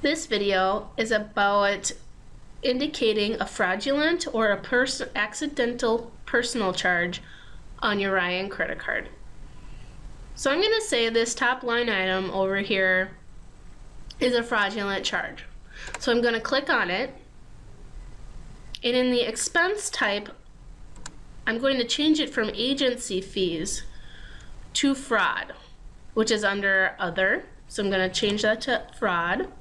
This video is about indicating a fraudulent or a accidental personal charge on your Ryan credit card. So I'm going to say this top line item over here is a fraudulent charge. So I'm going to click on it, and in the expense type, I'm going to change it from agency fees to fraud, which is under other. So I'm going to change that to fraud.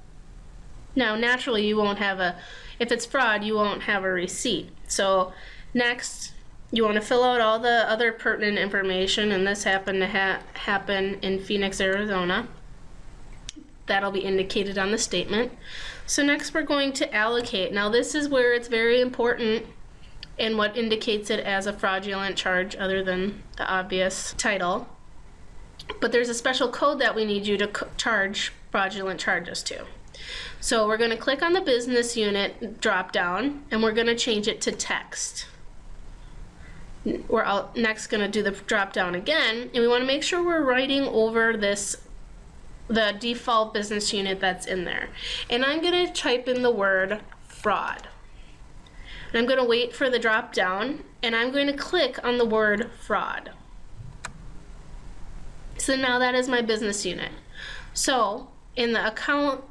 Now, naturally, you won't have if it's fraud, you won't have a receipt. So next, you want to fill out all the other pertinent information, and this happened to happen in Phoenix, Arizona. That'll be indicated on the statement. So next, we're going to allocate. Now, this is where it's very important and what indicates it as a fraudulent charge other than the obvious title. But there's a special code that we need you to charge fraudulent charges to. So we're going to click on the business unit drop down, and we're going to change it to text. We're next going to do the drop down again, and we want to make sure we're writing over the default business unit that's in there. And I'm going to type in the word fraud. And I'm going to wait for the drop down, and I'm going to click on the word fraud. So now that is my business unit. So in the account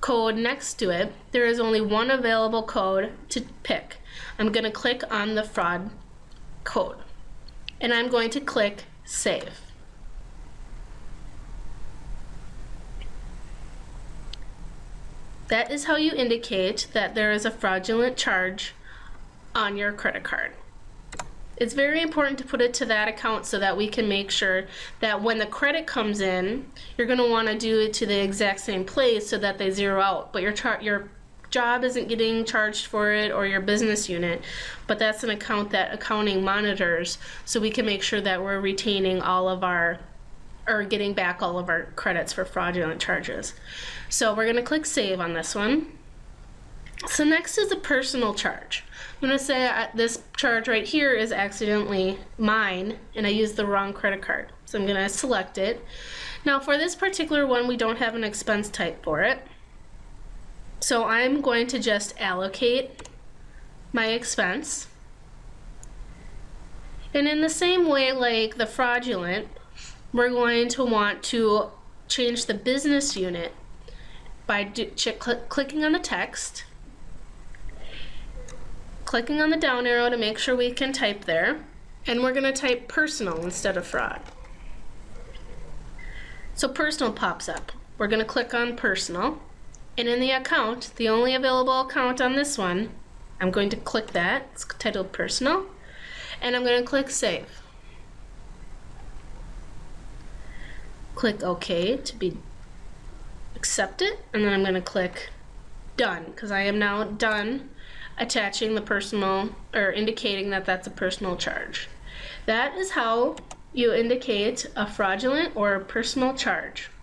code next to it, there is only one available code to pick. I'm going to click on the fraud code, and I'm going to click save. That is how you indicate that there is a fraudulent charge on your credit card. It's very important to put it to that account so that we can make sure that when the credit comes in, you're going to want to do it to the exact same place so that they zero out. But your job isn't getting charged for it, or your business unit, but that's an account that accounting monitors, so we can make sure that we're retaining all of our, or getting back all of our credits for fraudulent charges. So we're going to click save on this one. So next is a personal charge. I'm going to say this charge right here is accidentally mine, and I used the wrong credit card. So I'm going to select it. Now for this particular one, we don't have an expense type for it. So I'm going to just allocate my expense. And in the same way like the fraudulent, we're going to want to change the business unit by clicking on the text, clicking on the down arrow to make sure we can type there, and we're going to type personal instead of fraud. So personal pops up. We're going to click on personal, and in the account, the only available account on this one, I'm going to click that. It's titled personal, and I'm going to click save. Click OK to accept it, and then I'm going to click done, because I am now done attaching the personal, or indicating that that's a personal charge. That is how you indicate a fraudulent or a personal charge.